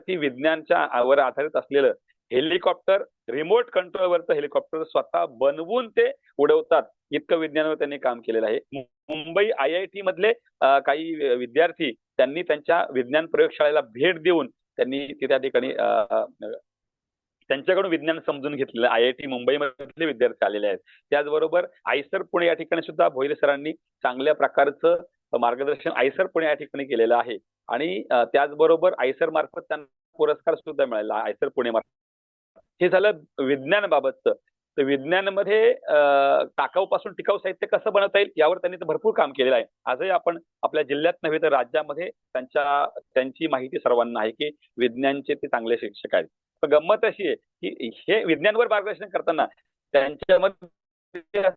विद्यार्थी विज्ञानच्या वर आधारित असलेलं हेलिकॉप्टर, रिमोट कंट्रोलवरचं हेलिकॉप्टर स्वतः बनवून ते उडवतात, इतकं विज्ञानावर त्यांनी काम केलेलं आहे. मुंबई IIT मधले काही विद्यार्थी त्यांनी त्यांच्या विज्ञान प्रयोगशाळेला भेट देऊन त्यांनी त्या ठिकाणी त्यांच्याकडून विज्ञान समजून घेतलेलं. IIT मुंबई मधले विद्यार्थी आलेले आहेत. त्याचबरोबर आयसर पुणे या ठिकाणी सुद्धा भोईर सरांनी चांगल्या प्रकारचं मार्गदर्शन आयसर पुणे या ठिकाणी केलेलं आहे. आणि त्याचबरोबर आयसर मार्फत त्यांना पुरस्कार सुद्धा मिळाला, आयसर पुणे मार्फत. हे झालं विज्ञानाबाबतचं. तर विज्ञानामध्ये टाकाऊ पासून टिकाऊ साहित्य कसं बनवता येईल यावर त्यांनी तर भरपूर काम केलेलं आहे. आजही आपण आपल्या जिल्ह्यात नव्हे तर राज्यामध्ये त्यांची माहिती सर्वांना आहे की विज्ञानचे ते चांगले शिक्षक आहेत. पण गंमत अशी आहे की हे विज्ञानवर मार्गदर्शन करताना त्यांच्यामध्ये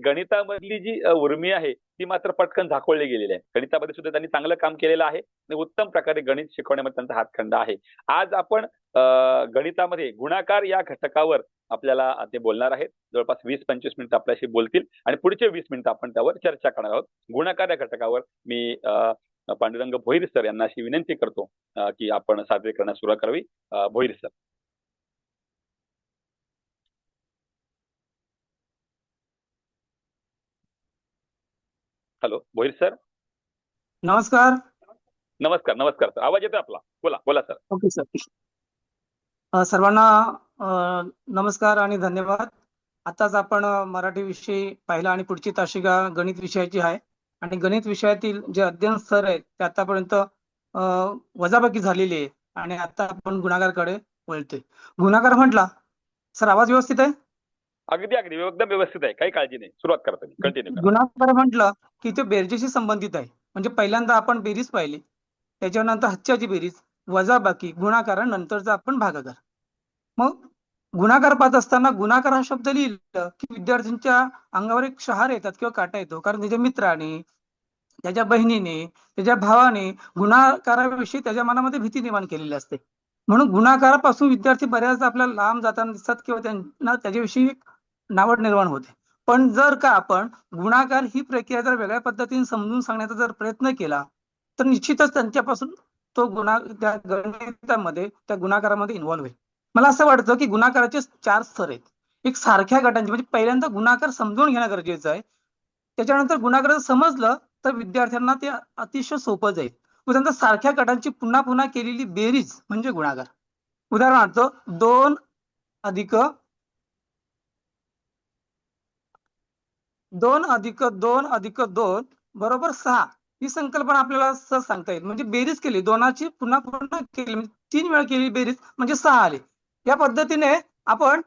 गणितामधली जी उर्मी आहे ती मात्र पटकन झाकोळली गेलेली आहे. गणितामध्ये सुद्धा त्यांनी चांगलं काम केलेलं आहे आणि उत्तम प्रकारे गणित शिकवण्यामध्ये त्यांचा हातखंडा आहे. आज आपण गणितामध्ये गुणाकार या घटकावर आपल्याला ते बोलणार आहेत. जवळपास 20-25 मिनिटं आपल्याशी बोलतील आणि पुढचे 20 मिनिटं आपण त्यावर चर्चा करणार आहोत. गुणाकार या घटकावर मी पांडुरंग भोईर सर यांना अशी विनंती करतो की आपण सादरीकरणास सुरुवात करावी. Bhoir sir. Hello Bhoir sir. नमस्कार. नमस्कार. नमस्कार सर, आवाज येतो आपला? बोला बोला सर. Okay sir. सर्वांना नमस्कार आणि धन्यवाद. आताच आपण मराठी विषय पाहिला आणि पुढची तासिका गणित विषयाची आहे. आणि गणित विषयातील जे अध्ययन स्तर आहेत ते आतापर्यंत वजाबाकी झालेली आहे आणि आता आपण गुणाकाराकडे वळतोय. गुणाकार म्हटला सर, आवाज व्यवस्थित आहे? अगदी अगदी एकदम व्यवस्थित आहे, काही काळजी नाही. सुरुवात करतो, कंटिन्यू करा. गुणाकार म्हटलं की ते बेरजेशी संबंधित आहे. म्हणजे पहिल्यांदा आपण बेरीज पाहिली, त्याच्यानंतर हच्याची बेरीज, वजाबाकी, गुणाकार, नंतरचा आपण भागाकार. मग गुणाकार पाहत असताना गुणाकार हा शब्द लिहिलं की विद्यार्थ्यांच्या अंगावर एक शहार येतात किंवा काटा येतो. कारण त्याच्या मित्राने, त्याच्या बहिणीने, त्याच्या भावाने गुणाकाराविषयी त्याच्या मनामध्ये भीती निर्माण केलेली असते. म्हणून गुणाकारापासून विद्यार्थी बऱ्याचदा आपल्याला लांब जाताना दिसतात किंवा त्यांना त्याच्याविषयी नावड निर्माण होते. पण जर का आपण गुणाकार ही प्रक्रिया जर वेगळ्या पद्धतीने समजून सांगण्याचा जर प्रयत्न केला तर निश्चितच त्यांच्यापासून तो त्या गणितामध्ये, त्या गुणाकारामध्ये इन्व्हॉल्व्ह होईल. मला असं वाटतं की गुणाकाराचे 4 स्तर आहेत. एक सारख्या गटांचे, म्हणजे पहिल्यांदा गुणाकार समजून घेणं गरजेचं आहे. त्याच्यानंतर गुणाकार समजलं तर विद्यार्थ्यांना ते अतिशय सोपं जाईल. उदाहरणार्थ सारख्या गटांची पुन्हा पुन्हा केलेली बेरीज म्हणजे गुणाकार. उदाहरणार्थ 2 अधिक 2 बरोबर 6 ही संकल्पना आपल्याला सहज सांगता येईल. म्हणजे बेरीज केली, दोनाची पुन्हा पुन्हा केली, म्हणजे 3 वेळा केली बेरीज म्हणजे 6 आले. या पद्धतीने आपण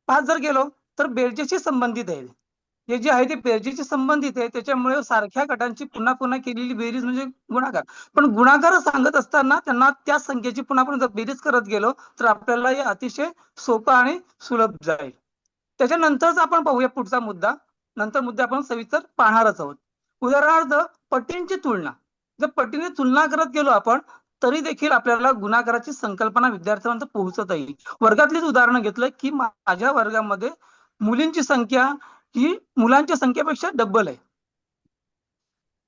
5 जर गेलो तर बेरजेशी संबंधित आहे. हे जे आहे ते बेरजेशी संबंधित आहे. त्याच्यामुळे सारख्या गटांची पुन्हा पुन्हा केलेली बेरीज म्हणजे गुणाकार. पण गुणाकार सांगत असताना त्यांना त्या संख्येची पुन्हा पुन्हा बेरीज करत गेलो तर आपल्याला हे अतिशय सोपं आणि सुलभ जाईल. त्याच्यानंतरच आपण पाहूया पुढचा मुद्दा. नंतर मुद्दे आपण सविस्तर पाहणारच आहोत. उदाहरणार्थ पटींची तुलना. जर पटीने तुलना करत गेलो आपण तरी देखील आपल्याला गुणाकाराची संकल्पना विद्यार्थ्यांपर्यंत पोहोचता येईल. वर्गातलीच उदाहरण घेतलं की माझ्या वर्गामध्ये मुलींची संख्या ही मुलांच्या संख्येपेक्षा डबल आहे.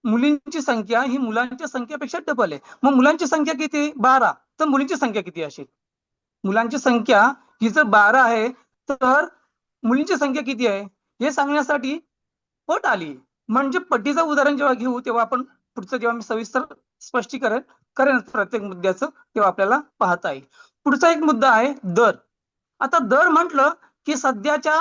मुलींची संख्या ही मुलांच्या संख्येपेक्षा डबल आहे. मग मुलांची संख्या किती? 12. तर मुलींची संख्या किती असेल? मुलांची संख्या ही जर 12 आहे तर मुलींची संख्या किती आहे हे सांगण्यासाठी पट आली. म्हणजे पटीचं उदाहरण जेव्हा घेऊ तेव्हा आपण पुढचं जेव्हा मी सविस्तर स्पष्टीकरण करेन प्रत्येक मुद्द्याचं तेव्हा आपल्याला पाहता येईल. पुढचा एक मुद्दा आहे दर. आता दर म्हटलं की सध्याच्या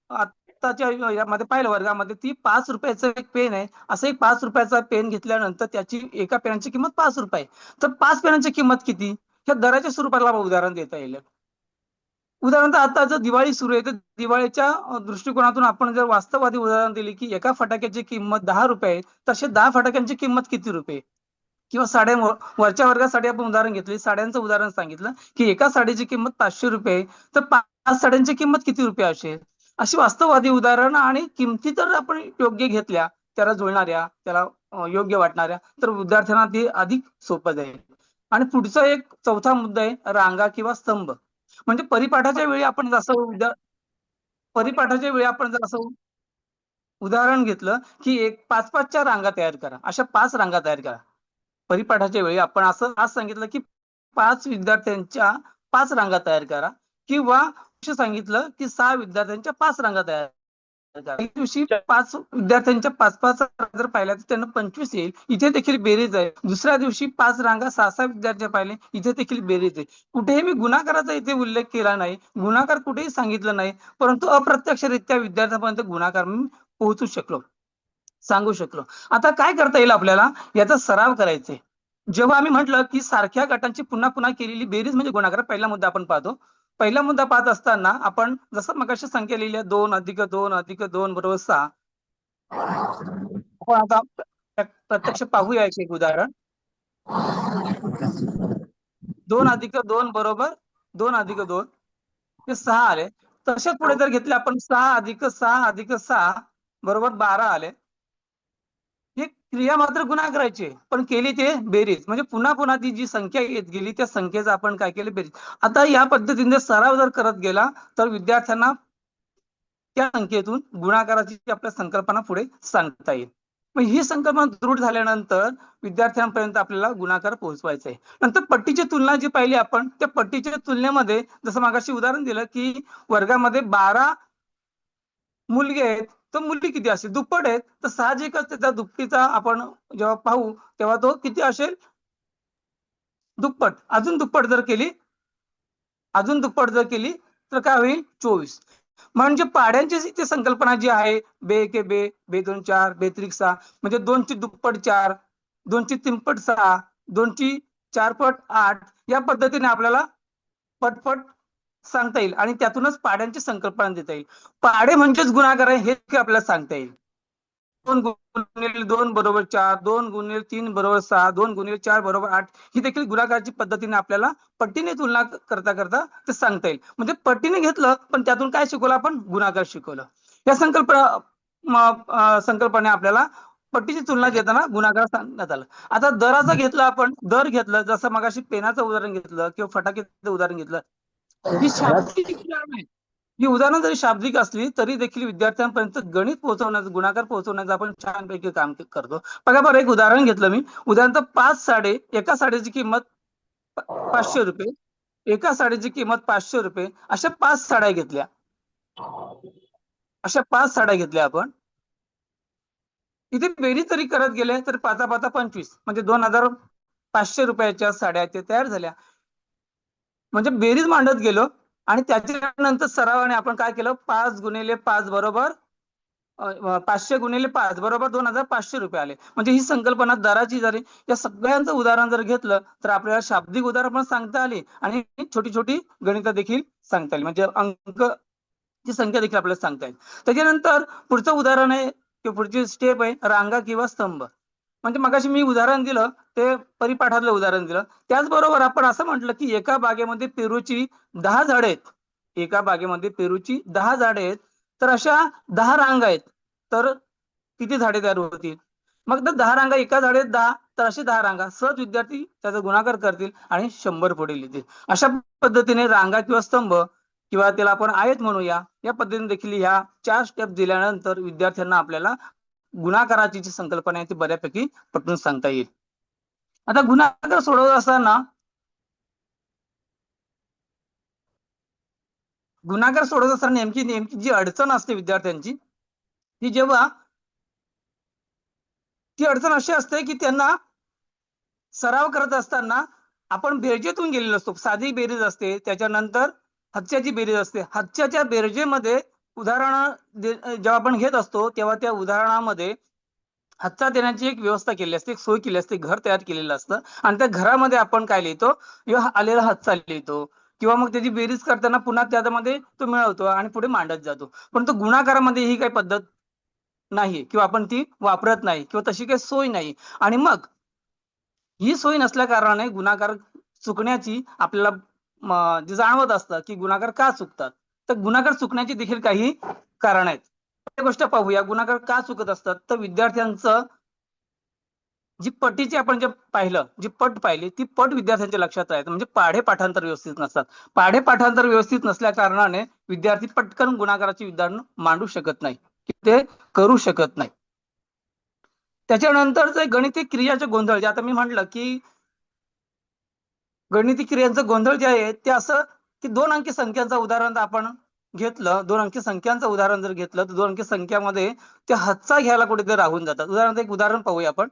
आताच्या यामध्ये पाहिलं वर्गामध्ये ती 5 रुपयाचं एक पेन आहे. असं एक 5 रुपयाचा पेन घेतल्यानंतर त्याची एका पेनाची किंमत 5 रुपये. तर 5 पेनांची किंमत किती ह्या दराच्या स्वरूपाला उदाहरण देता येईल. उदाहरणार्थ आता जर दिवाळी सुरू आहे तर दिवाळीच्या दृष्टिकोनातून आपण जर वास्तववादी उदाहरण दिली की एका फटाक्याची किंमत 10 रुपये, तसे 10 फटाक्यांची किंमत किती रुपये? किंवा साड्या, वरच्या वर्गासाठी आपण उदाहरण घेतले, साड्यांचं उदाहरण सांगितलं की एका साडीची किंमत 500 रुपये तर 5 साड्यांची किंमत किती रुपये असेल? अशी वास्तववादी उदाहरण आणि किमती जर आपण योग्य घेतल्या, त्याला जुळणाऱ्या, त्याला योग्य वाटणाऱ्या, तर विद्यार्थ्यांना ते अधिक सोपं जाईल. आणि पुढचा एक चौथा मुद्दा आहे रांगा किंवा स्तंभ. म्हणजे परिपाठाच्या वेळी आपण जर उदाहरण घेतलं की 5-5च्या रांगा तयार करा, अशा 5 रांगा तयार करा. परिपाठाच्या वेळी आपण असं आज सांगितलं की 5 विद्यार्थ्यांच्या 5 रांगा तयार करा, किंवा सांगितलं की 6 विद्यार्थ्यांच्या 5 रांगा तयार करा. एक दिवशी 5 विद्यार्थ्यांच्या 5-5 जर पाहिल्या तर त्यांना 25 येईल, इथे देखील बेरीज आहे. दुसऱ्या दिवशी 5 रांगा 6-6 विद्यार्थी पाहिले, इथे देखील बेरीज आहे. कुठेही मी गुणाकाराचा इथे उल्लेख केला नाही, गुणाकार कुठेही सांगितलं नाही, परंतु अप्रत्यक्षरित्या विद्यार्थ्यांपर्यंत गुणाकार मी पोहोचू शकलो, सांगू शकलो. आता काय करता येईल आपल्याला, याचा सराव करायचा आहे. जेव्हा आम्ही म्हटलं की सारख्या गटांची पुन्हा पुन्हा केलेली बेरीज म्हणजे गुणाकार, पहिला मुद्दा आपण पाहतो. पहिला मुद्दा पाहत असताना आपण जसं मगाशी संख्या लिहिली 2 + 2 + 2 = 6. आपण आता प्रत्यक्ष पाहूया एक उदाहरण. 2 + 2 = 2 + 2 हे 6 आले. तसेच पुढे जर घेतले आपण 6 + 6 + 6 = 12 आले. ही क्रिया मात्र गुणाकाराची, पण केली ते बेरीज, म्हणजे पुन्हा पुन्हा ती जी संख्या येत गेली त्या संख्येचा आपण काय केलं, बेरीज. आता या पद्धतीने सराव जर करत गेला तर विद्यार्थ्यांना त्या संख्येतून गुणाकाराची आपल्या संकल्पना पुढे सांगता येईल. मग ही संकल्पना दृढ झाल्यानंतर विद्यार्थ्यांपर्यंत आपल्याला गुणाकार पोहोचवायचा आहे. नंतर पट्टीची तुलना जी पाहिली आपण, त्या पट्टीच्या तुलनेमध्ये जसं मागाशी उदाहरण दिलं की वर्गामध्ये 12 मुलगे आहेत, तर मुली किती असेल, दुप्पट आहेत, तर साहजिकच त्याचा दुपटीचा आपण जेव्हा पाहू तेव्हा तो किती असेल, दुप्पट. अजून दुप्पट जर केली तर काय होईल, 24. म्हणजे पाड्यांची इथे संकल्पना जी आहे, बे के बे, बे 2 4, बे 3 6, म्हणजे 2 ची दुप्पट 4, 2 ची तिप्पट 6, 2 ची 4 पट 8, या पद्धतीने आपल्याला पटपट सांगता येईल आणि त्यातूनच पाड्यांची संकल्पना देता येईल. पाडे म्हणजेच गुणाकार आहे हे आपल्याला सांगता येईल. 2 × 2 = 4, 2 × 3 = 6, 2 × 4 = 8, ही देखील गुणाकाराची पद्धतीने आपल्याला पट्टीने तुलना करता करता ते सांगता येईल. म्हणजे पट्टीने घेतलं पण त्यातून काय शिकवलं आपण, गुणाकार शिकवलं. या संकल्पने आपल्याला पट्टीची तुलना घेताना गुणाकार सांगण्यात आलं. आता दराचा घेतला आपण, दर घेतलं, जसं मगाशी पेनाचं उदाहरण घेतलं किंवा फटाक्याचं उदाहरण घेतलं, ही शाब्दिक उदाहरण आहे. ही उदाहरणं जरी शाब्दिक असली तरी देखील विद्यार्थ्यांपर्यंत गणित पोहोचवण्याचं, गुणाकार पोहोचवण्याचं आपण छानपैकी काम करतो. बघा बरं, एक उदाहरण घेतलं मी. उदाहरणार्थ 5 साडे, एका साडीची किंमत 500 रुपये, एका साडीची किंमत 500 रुपये, अशा 5 साड्या घेतल्या. आपण. इथे बेरीज जरी करत गेले तर 5 × 5 = 25, म्हणजे 2500 रुपयाच्या साड्या ते तयार झाल्या. म्हणजे बेरीज मांडत गेलो आणि त्याच्यानंतर सरावाने आपण काय केलं, 5 × 5 = 500 × 5 = 2500 रुपये आले. म्हणजे ही संकल्पना दराची जरी, या सगळ्यांचं उदाहरण जर घेतलं तर आपल्याला शाब्दिक उदाहरण पण सांगता आली आणि छोटी छोटी गणित देखील सांगता आली, म्हणजे अंकची संख्या देखील आपल्याला सांगता येईल. त्याच्यानंतर पुढचं उदाहरण आहे किंवा पुढची स्टेप आहे रांगा किंवा स्तंभ. म्हणजे मगाशी मी उदाहरण दिलं ते परिपाठातलं उदाहरण दिलं. त्याचबरोबर आपण असं म्हटलं की एका बागेमध्ये पेरूची 10 झाडे आहेत, एका बागेमध्ये पेरूची 10 झाडे आहेत, तर अशा 10 रांगा आहेत, तर किती झाडे तयार होतील. मग तर 10 रांगा, एका झाडे 10, तर असे 10 रांगा, सहज विद्यार्थी त्याचा गुणाकार करतील आणि 100 पुढे लिहितील. अशा पद्धतीने रांगा किंवा स्तंभ किंवा त्याला आपण आयत म्हणूया, या पद्धतीने देखील ह्या 4 स्टेप दिल्यानंतर विद्यार्थ्यांना आपल्याला गुणाकाराची जी संकल्पना आहे ती बऱ्यापैकी पटवून सांगता येईल. आता गुणाकार सोडवत असताना नेमकी जी अडचण असते विद्यार्थ्यांची, ती अडचण अशी असते की त्यांना सराव करत असताना आपण बेरजेतून गेलेलो असतो. साधी बेरीज असते, त्याच्यानंतर हातच्याची बेरीज असते. हातच्याच्या बेरजेमध्ये उदाहरण जेव्हा आपण घेत असतो तेव्हा त्या उदाहरणामध्ये हातचा देण्याची एक व्यवस्था केली असते, एक सोय केली असते, घर तयार केलेलं असतं आणि त्या घरामध्ये आपण काय लिहितो, आलेला हातचा लिहितो किंवा मग त्याची बेरीज करताना पुन्हा त्यामध्ये तो मिळवतो आणि पुढे मांडत जातो. परंतु गुणाकारामध्ये ही काही पद्धत नाही किंवा आपण ती वापरत नाही किंवा तशी काही सोय नाही. आणि मग ही सोय नसल्या कारणाने गुणाकार चुकण्याची आपल्याला जे जाणवत असतं की गुणाकार का चुकतात, तर गुणाकार चुकण्याची देखील काही कारण आहेत. गोष्ट पाहूया, गुणाकार का चुकत असतात. तर विद्यार्थ्यांचं जी पटीची आपण जे पाहिलं, जी पट पाहिली, ती पट विद्यार्थ्यांच्या लक्षात राहते, म्हणजे पाढे पाठांतर व्यवस्थित नसतात. पाढे पाठांतर व्यवस्थित नसल्या कारणाने विद्यार्थी पटकन गुणाकाराची उदाहरण मांडू शकत नाही, ते करू शकत नाही. त्याच्यानंतर गणिती क्रियाचे गोंधळ, जे आता मी म्हटलं की गणिती क्रियांचं गोंधळ जे आहे ते असं की 2 अंकी संख्यांचं उदाहरण आपण घेतलं, 2 अंकी संख्यांचं उदाहरण जर घेतलं तर 2 अंकी संख्यामध्ये ते हातचा घ्यायला कुठेतरी राहून जातात. उदाहरणार्थ एक उदाहरण पाहूया आपण.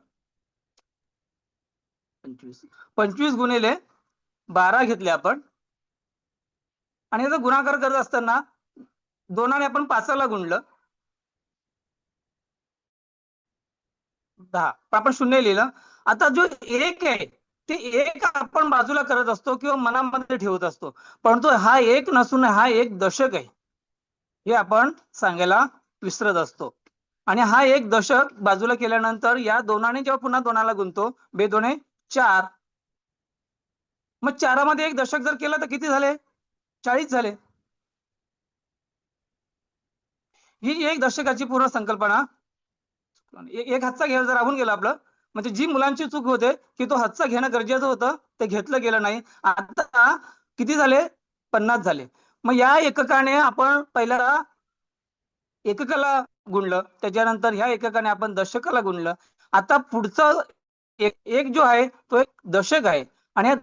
25 गुणिले 12 घेतले आपण आणि याचा गुणाकार करत असताना 2 ने आपण 5 ला गुणलं, 10 पण आपण 0 लिहिलं. आता जो 1 आहे ते 1 आपण बाजूला करत असतो किंवा मनामध्ये ठेवत असतो, परंतु हा 1 नसून हा 1 दशक आहे हे आपण सांगायला विसरत असतो. आणि हा 1 दशक बाजूला केल्यानंतर या 2 ने जेव्हा पुन्हा 2 ला गुणतो, 2 4, मग 4 मध्ये 1 दशक जर केलं तर किती झाले? 40 झाले. ही एक दशकाची पूर्ण संकल्पना. एक हातचा घ्यायला जर राहून गेलं आपलं, म्हणजे जी मुलांची चूक होते की तो हातचा घेणं गरजेचं होतं, ते घेतलं गेलं नाही. आता किती झाले? 50 झाले. मग या एककाने आपण पहिला एककाला गुणलं, त्याच्यानंतर ह्या एककाने आपण दशकाला गुणलं. आता पुढचं एक जो आहे तो एक दशक आहे आणि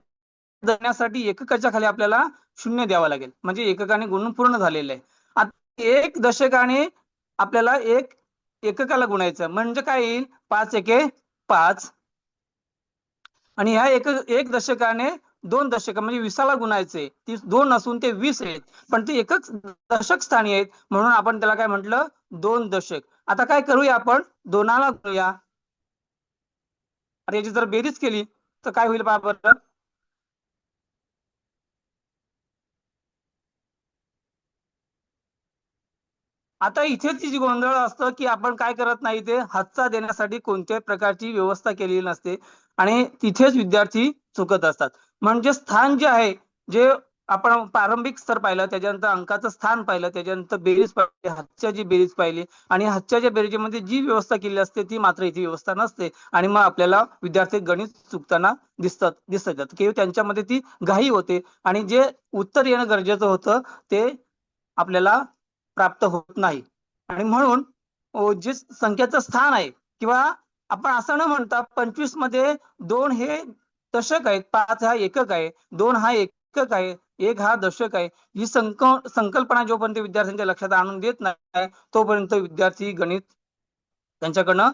देण्यासाठी एककाच्या खाली आपल्याला 0 द्यावा लागेल, म्हणजे एककाने गुणून पूर्ण झालेलं आहे. आता एक दशकाने आपल्याला एक एककाला गुणायचं, म्हणजे काय येईल? 5 एके 5. आणि ह्या एक दशकाने 2 दशक म्हणजे 20ला गुणायचे. ती 2 नसून ते 20 आहेत, पण ते एकच दशक स्थानी आहेत, म्हणून आपण त्याला काय म्हटलं? 2 दशक. आता काय करूया आपण? 2ला गुणूया. आता याची जर बेरीज केली तर काय होईल पहा बरं. आता इथेच जी गोंधळ असतं की आपण काय करत नाही, ते हातचा देण्यासाठी कोणत्याही प्रकारची व्यवस्था केलेली नसते आणि तिथेच विद्यार्थी चुकत असतात. म्हणजे स्थान जे आहे, जे आपण प्रारंभिक स्तर पाहिलं, त्याच्यानंतर अंकाचं स्थान पाहिलं, त्याच्यानंतर बेरीज पाहिली, हातच्या जी बेरीज पाहिली आणि हातच्या बेरीजमध्ये जी व्यवस्था केली असते ती मात्र इथे व्यवस्था नसते आणि मग आपल्याला विद्यार्थी गणित चुकताना दिसतात की त्यांच्यामध्ये ती घाई होते आणि जे उत्तर येणं गरजेचं होतं ते आपल्याला प्राप्त होत नाही. आणि म्हणून जे संख्येचं स्थान आहे किंवा आपण असं न म्हणता 25 मध्ये 2 हे दशक आहेत, 5 हा एकक आहे, 2 हा एकक आहे, 1 हा दशक आहे. ही संकल्पना जोपर्यंत विद्यार्थ्यांच्या लक्षात आणून देत नाही तोपर्यंत विद्यार्थी गणित त्यांच्याकडनं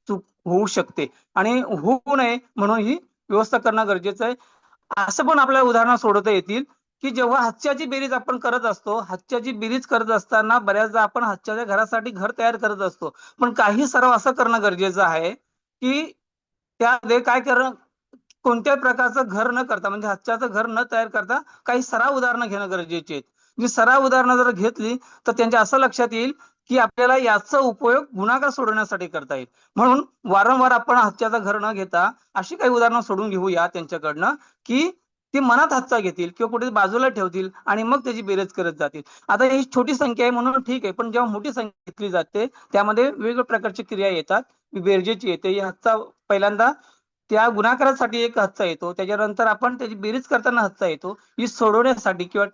चूक होऊ शकते आणि होऊ नये म्हणून ही व्यवस्था करणं गरजेचं आहे. असं पण आपल्याला उदाहरणं सोडवता येतील की जेव्हा हातच्याची बेरीज आपण करत असतो, हातच्याची बेरीज करत असताना बऱ्याचदा आपण हातच्याच्या घरासाठी घर तयार करत असतो, पण काही सराव असं करणं गरजेचं आहे की त्यामध्ये काय करणं, कोणत्याही प्रकारचं घर न करता, म्हणजे हातच्याचं घर न तयार करता काही सराव उदाहरणं घेणं गरजेचे आहेत. जी सराव उदाहरणं जर घेतली तर त्यांच्या असं लक्षात येईल की आपल्याला याचा उपयोग गुणाकार सोडवण्यासाठी करता येईल. म्हणून वारंवार आपण हातच्याचं घर न घेता अशी काही उदाहरणं सोडून घेऊया त्यांच्याकडनं की ते मनात हातचा घेतील किंवा कुठे बाजूला ठेवतील आणि मग त्याची बेरीज करत जातील. आता ही छोटी संख्या आहे म्हणून ठीक आहे, पण जेव्हा मोठी संख्या घेतली जाते त्यामध्ये वेगवेगळ्या प्रकारची क्रिया येतात. बेरजेची येते, हातचा पहिल्यांदा त्या गुणाकारासाठी एक हातचा येतो, त्याच्यानंतर आपण त्याची बेरीज करताना हातचा येतो. ही सोडवण्यासाठी किंवा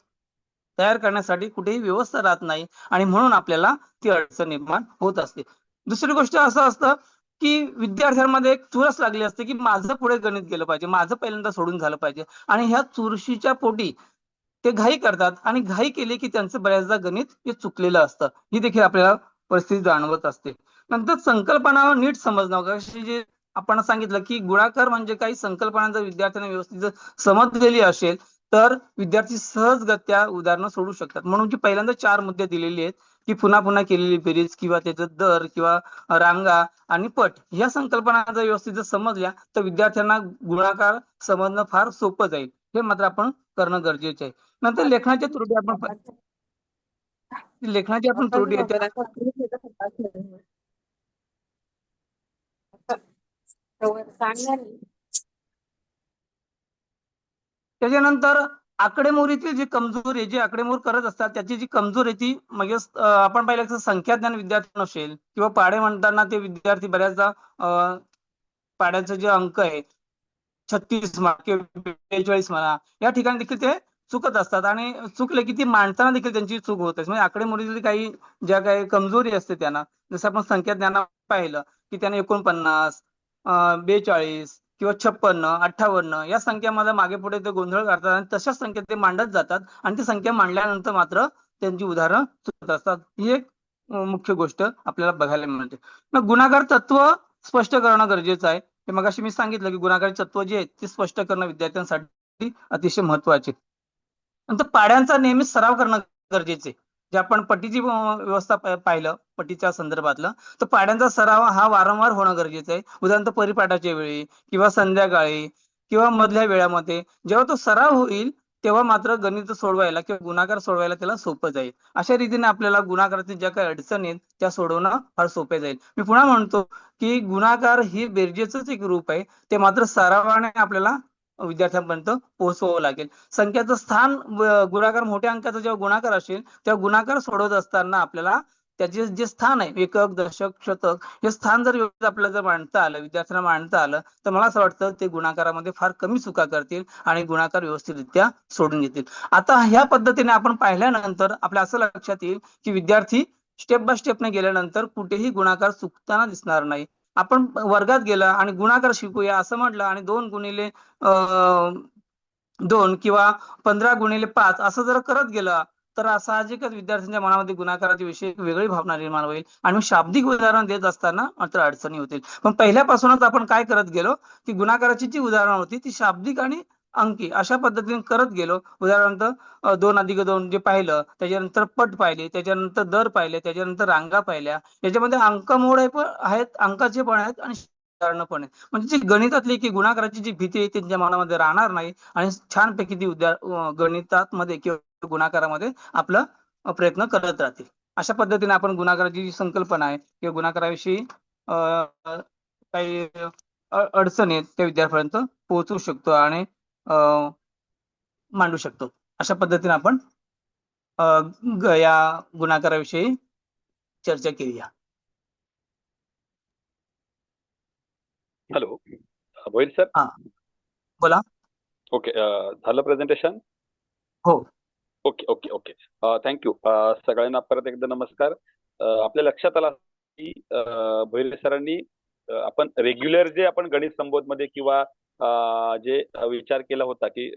तयार करण्यासाठी कुठेही व्यवस्था राहत नाही आणि म्हणून आपल्याला ती अडचण निर्माण होत असते. दुसरी गोष्ट असं असतं की विद्यार्थ्यांमध्ये एक चुरस लागली असते की माझं पुढे गणित गेलं पाहिजे, माझं पहिल्यांदा सोडून झालं पाहिजे आणि ह्या चुरशीच्या पोटी ते घाई करतात आणि घाई केली की त्यांचं बऱ्याचदा गणित हे चुकलेलं असतं. ही देखील आपल्याला परिस्थिती जाणवत असते. नंतर संकल्पना नीट समजणं, जे आपण सांगितलं की गुणाकार म्हणजे काही संकल्पना जर विद्यार्थ्यांना व्यवस्थित समजलेली असेल तर विद्यार्थी सहजगत्या उदाहरणं सोडू शकतात. म्हणून की पहिल्यांदा 4 मुद्दे दिलेले आहेत की पुन्हा पुन्हा केलेली बेरीज किंवा त्याचं दर किंवा रांगा आणि पट या संकल्पना जर व्यवस्थित समजल्या तर विद्यार्थ्यांना गुणाकार समजणं फार सोपं जाईल. हे मात्र आपण करणं गरजेचं आहे. नंतर लेखनाच्या त्रुटी आपण त्रुटी येते. त्याच्यानंतर आकडेमोडीतील जी कमजोरी आहे, जी आकडेमोड करत असतात त्याची जी कमजोरी आहे ती म्हणजे आपण पाहिलं की संख्या ज्ञान विद्यार्थी नसेल किंवा पाढे म्हणताना ते विद्यार्थी बऱ्याचदा पाड्याचं जे अंक आहे 36 म्हणा किंवा 42 म्हणा या ठिकाणी देखील ते चुकत असतात आणि चुकले की ती मांडताना देखील त्यांची चूक होत असते. म्हणजे आकडेमोडीतील काही ज्या काही कमजोरी असते त्यांना, जसं आपण संख्या ज्ञान पाहिलं की त्याने 49, 42 किंवा 56, 58 या संख्यामध्ये मागे पुढे ते गोंधळ करतात आणि तशाच संख्येत ते मांडत जातात आणि ती संख्या मांडल्यानंतर मात्र त्यांची उदाहरणं चुकत असतात. ही एक मुख्य गोष्ट आपल्याला बघायला मिळते. मग गुणाकार तत्व स्पष्ट करणं गरजेचं आहे. ते मगाशी मी सांगितलं की गुणाकार तत्व जे आहे ते स्पष्ट करणं विद्यार्थ्यांसाठी अतिशय महत्वाचे. नंतर पाढ्यांचा नेहमी सराव करणं गरजेचे आहे. जे आपण पट्टीची व्यवस्था पाहिलं पट्टीच्या संदर्भातलं, तर पाढ्यांचा सराव हा वारंवार होणं गरजेचं आहे. उदाहरणार्थ परिपाठाच्या वेळी किंवा संध्याकाळी किंवा मधल्या वेळामध्ये जेव्हा तो सराव होईल तेव्हा मात्र गणित सोडवायला किंवा गुणाकार सोडवायला त्याला सोपं जाईल. अशा रीतीने आपल्याला गुणाकारातील ज्या काही अडचणी आहेत त्या सोडवणं फार सोपे जाईल. मी पुन्हा म्हणतो की गुणाकार ही बेरजेचंच एक रूप आहे. ते मात्र सरावाने आपल्याला विद्यार्थ्यांपर्यंत पोहोचवावं लागेल. संख्याचं स्थान गुणाकार मोठ्या अंकाचा जेव्हा गुणाकार असेल तेव्हा गुणाकार सोडवत असताना आपल्याला त्याचे जे स्थान आहे एकक, दशक, शतक हे स्थान जर व्यवस्थित आपल्याला जर मांडता आलं, विद्यार्थ्यांना मांडता आलं, तर मला असं वाटतं ते गुणाकारामध्ये फार कमी चुका करतील आणि गुणाकार व्यवस्थितरित्या सोडून घेतील. आता ह्या पद्धतीने आपण पाहिल्यानंतर आपल्या असं लक्षात येईल की विद्यार्थी स्टेप बाय स्टेपने गेल्यानंतर कुठेही गुणाकार चुकताना दिसणार नाही. आपण वर्गात गेला आणि गुणाकार शिकूया असं म्हटलं आणि 2 किंवा 15 x 5 असं जर करत गेला तर साहजिकच विद्यार्थ्यांच्या मनामध्ये गुणाकाराच्या विषयी एक वेगळी भावना निर्माण होईल आणि शाब्दिक उदाहरण देत असताना मात्र अडचणी होतील. पण पहिल्यापासूनच आपण काय करत गेलो की गुणाकाराची जी उदाहरणं होती ती शाब्दिक आणि अंकी अशा पद्धतीने करत गेलो. उदाहरणार्थ 2+2 जे पाहिलं, त्याच्यानंतर पट पाहिले, त्याच्यानंतर दर पाहिले, त्याच्यानंतर रांगा पाहिल्या. याच्यामध्ये अंकमोड आहेत, अंकाचे पण आहेत आणि उदाहरणं पण आहेत. म्हणजे जी गणितातली की गुणाकाराची जी भीती आहे त्यांच्या मनामध्ये राहणार नाही आणि छानपैकी ती गणितामध्ये किंवा गुणाकारामध्ये आपलं प्रयत्न करत राहतील. अशा पद्धतीने आपण गुणाकाराची जी संकल्पना आहे किंवा गुणाकाराविषयी काही अडचणी आहेत त्या विद्यार्थ्यांपर्यंत पोहोचवू शकतो आणि मांडू शकतो. अशा पद्धतीने आपण या गुणाकाराविषयी चर्चा केली. Hello Bhoir sir. हा बोला. ओके, झालं प्रेझेंटेशन? हो. Okay okay okay, thank you. सगळ्यांना परत एकदा नमस्कार. आपल्या लक्षात आला की भोईर सरांनी आपण रेग्युलर जे आपण गणित संबोध मध्ये किंवा जे विचार केला होता की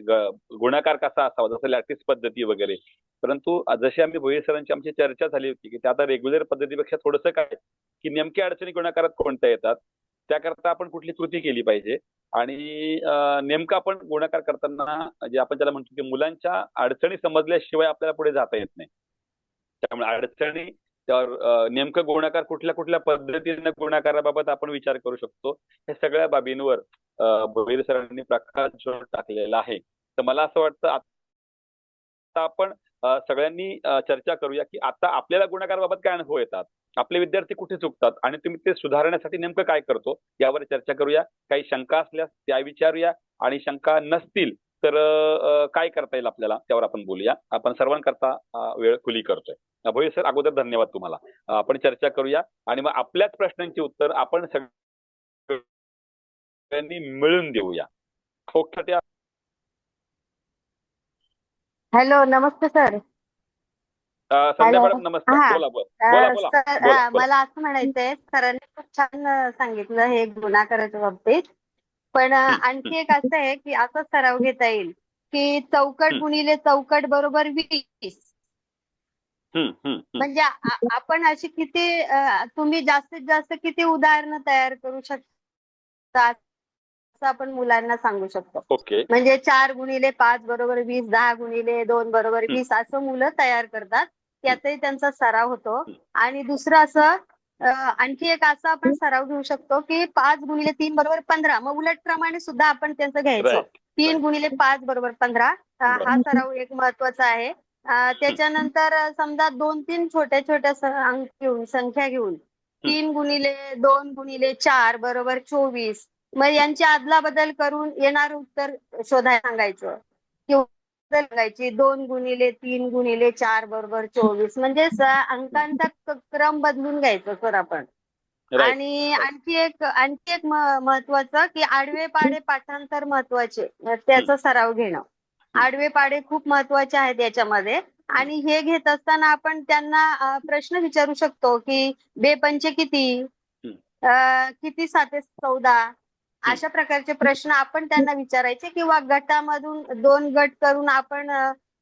गुणाकार कसा असावा, जसं लॅटिस पद्धती वगैरे, परंतु जशी आम्ही भोईर सरांची आमची चर्चा झाली होती की ते आता रेग्युलर पद्धतीपेक्षा थोडंसं काय की नेमक्या अडचणी गुणाकारात कोणत्या येतात, त्याकरता आपण कुठली कृती केली पाहिजे आणि नेमकं आपण गुणाकार करताना जे आपण त्याला म्हणतो की मुलांच्या अडचणी समजल्याशिवाय आपल्याला पुढे जाता येत नाही. त्यामुळे अडचणी त्यावर नेमकं गुणाकार कुठल्या कुठल्या पद्धतीने गुणाकाराबाबत आपण विचार करू शकतो, हे सगळ्या बाबींवर भोईर सरांनी प्रकाश टाकलेला आहे. तर मला असं वाटतं आता आपण सगळ्यांनी चर्चा करूया की आता आपल्याला गुणाकाराबाबत काय अनुभव येतात, आपले विद्यार्थी कुठे चुकतात आणि तुम्ही ते सुधारण्यासाठी नेमकं काय करतो यावर चर्चा करूया. काही शंका असल्यास त्या विचारूया आणि शंका नसतील तर काय करता येईल आपल्याला त्यावर आपण बोलूया. आपण सर्वांकरता वेळ खुली करतोय. भोईर सर, अगोदर धन्यवाद तुम्हाला. आपण चर्चा करूया आणि मग आपल्याच प्रश्नांची उत्तर आपण सगळ्यांनी मिळून देऊया. ओके. हॅलो, नमस्ते सर. संध्या मॅडम नमस्कार. हा. बोला बोला बोला सर, बोला. मला असं म्हणायचंय, सरांनी खूप छान सांगितलं हे गुणाकाराच्या बाबतीत. पण आणखी एक असं आहे की असा सराव घेता येईल की चौकट गुणिले चौकट बरोबर 20. म्हणजे आपण अशी किती तुम्ही जास्तीत जास्त किती उदाहरणं तयार करू शकता असं आपण मुलांना सांगू शकतो. ओके. म्हणजे 4x5 बरोबर 20, 10x2 बरोबर 20 असं मुलं तयार करतात. त्यातही त्यांचा सराव होतो. आणि दुसरं असं आणखी एक असा आपण सराव घेऊ शकतो की 5x3 बरोबर 15. मग उलट प्रमाणे सुद्धा आपण त्यांचं घ्यायचं. 3x5 बरोबर 15 हा सराव एक महत्वाचा आहे. त्याच्यानंतर समजा 2-3 छोट्या छोट्या अंक घेऊन संख्या घेऊन 3x2x4 बरोबर 24. मग यांची अदला बदल करून येणारं उत्तर शोधायला सांगायचं किंवा सांगायची 2x3x4 बरोबर 24. म्हणजे अंकांचा क्रम बदलून घ्यायचा सर आपण. आणि आणखी एक महत्वाचं की आडवे पाडे पाठांतर महत्वाचे, त्याचा सराव घेणं. आडवे पाडे खूप महत्वाचे आहेत याच्यामध्ये. आणि हे घेत असताना आपण त्यांना प्रश्न विचारू शकतो की 2×5 किती, किती 7-14 अशा प्रकारचे प्रश्न आपण त्यांना विचारायचे, किंवा गटामधून 2 गट करून आपण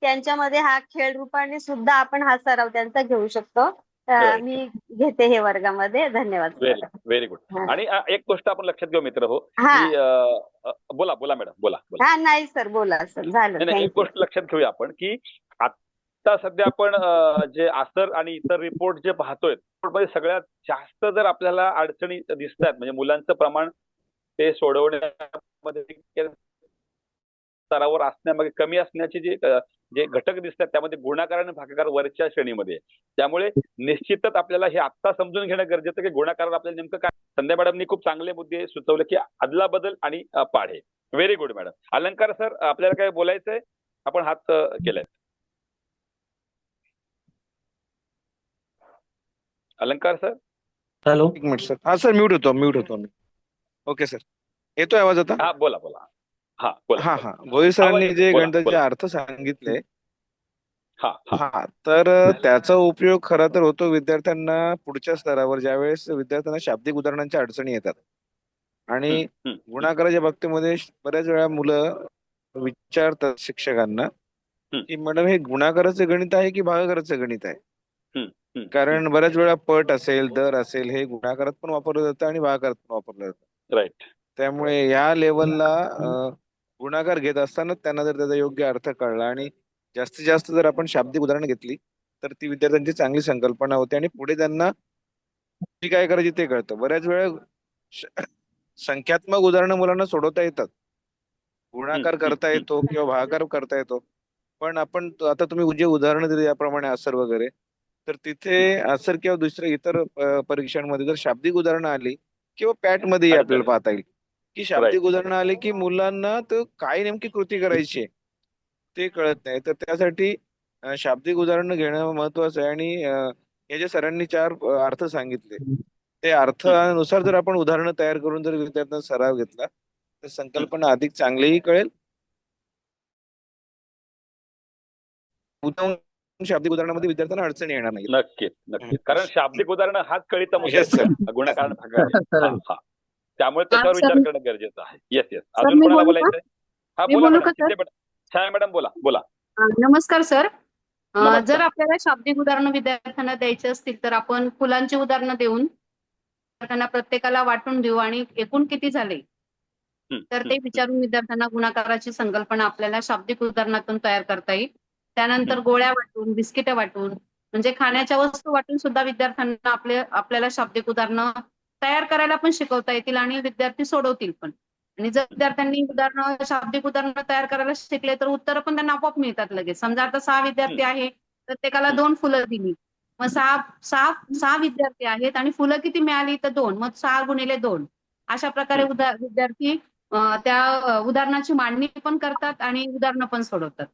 त्यांच्यामध्ये हा खेळ रूपाने सुद्धा आपण हा सराव त्यांचा घेऊ शकतो. Right. मी घेते हे वर्गामध्ये. धन्यवाद व्हेरी सर. Very good. हा. आणि एक गोष्ट आपण लक्षात घेऊ मित्र हो, हा. की बोला बोला मॅडम, बोला बोला. हा नाही सर, बोला सर. झालं. नाही नाही, एक थँक्यू. गोष्ट लक्षात घेऊया आपण, की आता सध्या आपण जे आसर आणि इतर रिपोर्ट जे पाहतोय, मध्ये सगळ्यात जास्त जर आपल्याला अडचणी दिसत आहेत, म्हणजे मुलांचं प्रमाण ते सोडवण्यामध्ये स्तरावर असण्यामागे कमी असण्याचे जे घटक दिसतात, त्यामध्ये गुणाकार आणि भागाकार वरच्या श्रेणीमध्ये आहे. त्यामुळे निश्चितच आपल्याला हे आत्ता समजून घेणं गरजेचं, की गुणाकाराला आपल्याला नेमकं काय. संध्या मॅडमनी खूप चांगले मुद्दे सुचवले, की अदला बदल आणि पाढे. Very good madam. Alankar sir, आपल्याला काय बोलायचंय? आपण हात केलाय. अलंकार सर. हॅलो. एक मिनिट सर. हा सर, म्यूट होतो मी. ओके सर, येतोय आवाज आता? हा बोला बोला. हा बोला. हा भोईर सरांनी जे बोला, गणिताचे बोला. अर्थ सांगितले, हा तर त्याचा उपयोग खरा तर होतो विद्यार्थ्यांना पुढच्या स्तरावर, ज्यावेळेस विद्यार्थ्यांना शाब्दिक उदाहरणांच्या अडचणी येतात. आणि गुणाकाराच्या बाबतीमध्ये बऱ्याच वेळा मुलं विचारतात शिक्षकांना, की मॅडम हे गुणाकाराचं गणित आहे की भागाकाराचं गणित आहे? कारण बऱ्याच वेळा पट असेल, दर असेल, हे गुणाकारात पण वापरलं जातं आणि भागाकारात पण वापरलं जातं. राईट. त्यामुळे या लेवलला गुणाकार घेत असताना त्यांना जर त्याचा योग्य अर्थ कळला आणि जास्तीत जास्त जर आपण शाब्दिक उदाहरण घेतली, तर ती विद्यार्थ्यांची चांगली संकल्पना होते आणि पुढे त्यांना काय करायची ते कळतं. बऱ्याच वेळा संख्यात्मक उदाहरणं मुलांना सोडवता येतात, गुणाकार करता येतो किंवा भागाकार करता येतो. पण आपण आता तुम्ही जे उदाहरणं दिली याप्रमाणे आसर वगैरे, तर तिथे आसर किंवा दुसऱ्या इतर परीक्षांमध्ये जर शाब्दिक उदाहरणं आली किंवा पॅट मध्ये आपल्याला पाहता येईल, की शाब्दिक उदाहरणं आली की मुलांना तर काय नेमकी कृती करायची आहे ते कळत नाही. तर त्यासाठी शाब्दिक उदाहरणं घेणं महत्वाचं आहे. आणि हे जे सरांनी 4 अर्थ सांगितले, ते अर्थानुसार जर आपण उदाहरणं तयार करून जर विद्यार्थ्यांना सराव घेतला, तर संकल्पना अधिक चांगलीही कळेल. शाब्दिक उदाहरणामध्ये विद्यार्थ्यांना अडचणी येणार नाही. नक्कीच. कारण शाब्दिक उदाहरण हाच कळीचा मुद्दा Yes, sir. आहे, गुणाकार आणि भागाकार. हा. त्यामुळे त्याच्यावर सर, विचार करणं गरजेचं आहे. येस. सर, अजून मी कोणाला बोलू का? बोलायचंय? हा मी बोला बोलू मॅडम. का, सर? छाया मॅडम बोला बोला. नमस्कार सर. नमस्कार. जर आपल्याला शाब्दिक उदाहरणं विद्यार्थ्यांना द्यायची असतील, तर आपण फुलांची उदाहरणं देऊन विद्यार्थ्यांना प्रत्येकाला वाटून देऊ आणि एकूण किती झाले तर ते विचारून विद्यार्थ्यांना गुणाकाराची संकल्पना आपल्याला शाब्दिक उदाहरणातून तयार करता येईल. त्यानंतर गोळ्या वाटून, बिस्किट वाटून, म्हणजे खाण्याच्या वस्तू वाटून सुद्धा विद्यार्थ्यांना आपल्याला शाब्दिक उदाहरणं तयार करायला पण शिकवता येतील आणि विद्यार्थी सोडवतील पण. आणि जर विद्यार्थ्यांनी शाब्दिक उदाहरणं तयार करायला शिकले, तर उत्तरं पण त्यांना आपोआप मिळतात लगेच. समजा आता 6 विद्यार्थी आहे, प्रत्येकाला 2 फुलं दिली, मग सहा विद्यार्थी आहेत आणि फुलं किती मिळाली, तर 2, मग 6 गुणिले 2 अशा प्रकारे विद्यार्थी त्या उदाहरणाची मांडणी पण करतात आणि उदाहरणं पण सोडवतात.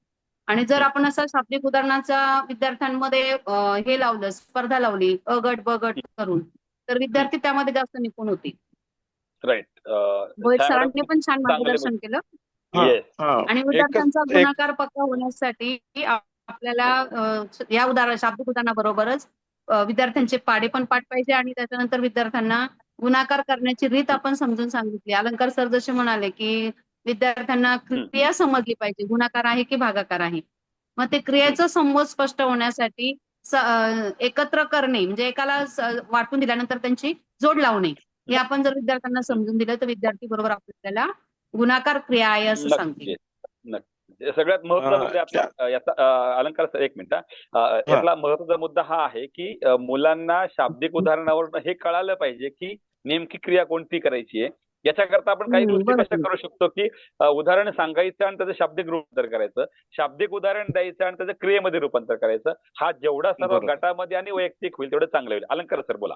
आणि जर आपण असं शाब्दिक उदाहरणाचा विद्यार्थ्यांमध्ये हे लावलं, स्पर्धा लावली, अ गट ब गट करून, तर विद्यार्थी त्यामध्ये जास्त निपुण होतील. राईट. भोईर सरांनी पण छान मार्गदर्शन केलं. आणि विद्यार्थ्यांचा गुणाकार पक्का होण्यासाठी आपल्याला या शाब्दिक उदाहरणाबरोबरच विद्यार्थ्यांचे पाढे पण पाठ पाहिजे आणि त्याच्यानंतर विद्यार्थ्यांना गुणाकार करण्याची रीत आपण समजून सांगितली. अलंकार सर जसे म्हणाले, की विद्यार्थ्यांना क्रिया समजली पाहिजे, गुणाकार आहे की भागाकार आहे. मग ते क्रियेचं समज स्पष्ट होण्यासाठी एकत्र करणे, म्हणजे एकाला वाटून दिल्यानंतर त्यांची जोड लावणे, हे आपण जर विद्यार्थ्यांना समजून दिलं, तर विद्यार्थी बरोबर आपल्याला गुणाकार क्रिया आहे असं सांगतील. सगळ्यात महत्त्वाचा मुद्दा आपला याचा अलंकार सर, एक मिनिट. यातला महत्त्वाचा मुद्दा हा आहे, की मुलांना शाब्दिक उदाहरणावरून हे कळालं पाहिजे की नेमकी क्रिया कोणती करायची आहे. याच्याकरता आपण काही गोष्टी कशा करू शकतो, की उदाहरण सांगायचं आणि त्याचं शाब्दिक रूपांतर करायचं, शाब्दिक उदाहरण द्यायचं आणि त्याचं क्रियेमध्ये रूपांतर करायचं. हा जेवढा सर्व गटामध्ये आणि वैयक्तिक होईल तेवढं चांगलं होईल. अलंकार सर बोला.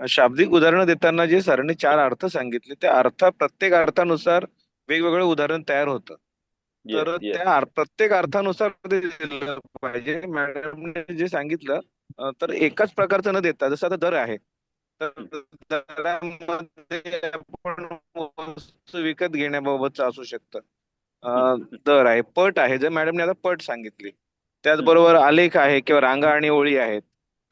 शाब्दिक उदाहरण देताना जे सरांनी 4 अर्थ सांगितले, त्या प्रत्येक अर्थानुसार वेगवेगळं उदाहरण तयार होतं. तर त्या प्रत्येक अर्थानुसार दिलं पाहिजे. मॅडमने जे सांगितलं, तर एकाच प्रकारचं न देता, जसं आता दर आहे, तर दरामध्ये आपण वस्तू विकत घेण्याबाबतचं असू शकतं. दर आहे, पट आहे, जर मॅडमने आता पट सांगितली, त्याचबरोबर आलेख आहे किंवा रांगा आणि ओळी आहेत,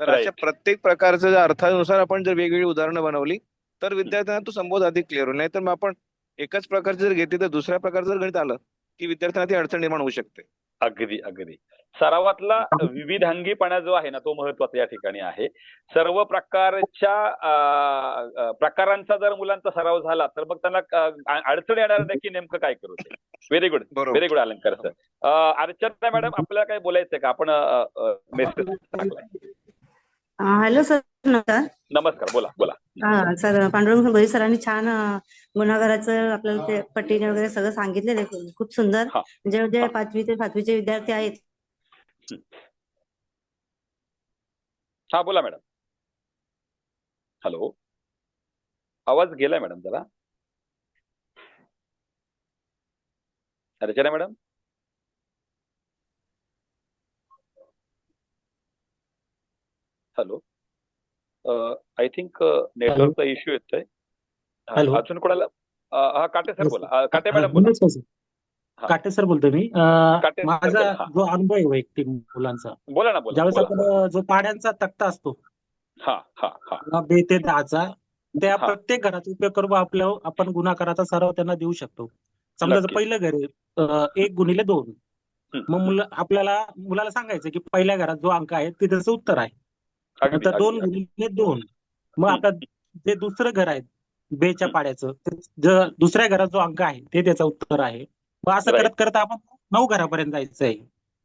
तर अशा राईट. प्रत्येक प्रकारचं जर अर्थानुसार आपण जर वेगवेगळी उदाहरणं बनवली तर विद्यार्थ्यांना तो संबोध अधिक क्लिअर होईल. नाही तर मग आपण एकच प्रकारचे जर घेतली तर दुसऱ्या प्रकारचं जर गणित आलं की विद्यार्थ्यांना ती अडचण निर्माण होऊ शकते. अगदी अगदी. सरावातला विविधांगीपणा जो आहे ना तो महत्वाचा या ठिकाणी आहे. सर्व प्रकारच्या प्रकारांचा जर मुलांचा सराव झाला तर मग त्यांना अडचण येणार नाही की नेमकं काय करू ते. व्हेरी गुड, बरोबर. व्हेरी गुड अलंकार सर. अर्चना मॅडम आपल्याला काय बोलायचंय का? आपण मेसेज टाकलाय. हॅलो सर, नमस्कार. नमस्कार, बोला बोला. सर, पांडुरंग भोईर सरांनी छान गुन्हागाराचं आपल्याला ते पट्टीने वगैरे सगळं सांगितलेलं आहे. खूप सुंदर. हा. जे हा. 5वी ते 7वीचे विद्यार्थी आहेत. हा बोला मॅडम. हॅलो, आवाज गेलाय मॅडम जरा. Archana madam. Hello, I think नेटवर्कचा इश्यू येतोय. हॅलो. अजून कोणाला? हा, काटे सर बोला. काटे मॅडम बोला. हा. काटे सर बोलतो मी. काटे सर माझा बोला. हा. जो अनुभव आहे वैयक्तिक मुलांचा, बोला ना, बोला ज्यावेळेस बोला. आपण जो पाड्यांचा तक्ता असतो हा हा हा 2 ते 10चा, त्या हा. प्रत्येक घराचा उपयोग करून आपण गुन्हागाराचा सराव त्यांना देऊ शकतो. समजा जर नक्कीच. पहिलं घर आहे 1x2, मग मुलाला सांगायचं की पहिल्या घरात जो अंक आहे ते त्याचं उत्तर आहे. अगदी नंतर अगदी अगदी. 2x2, मग आपलं जे दुसरं घर आहे बेच्या पाड्याचं, दुसऱ्या घरात जो अंक आहे ते त्याचं उत्तर आहे. मग असं Right. करत करत आपण 9 घरापर्यंत जायचं आहे.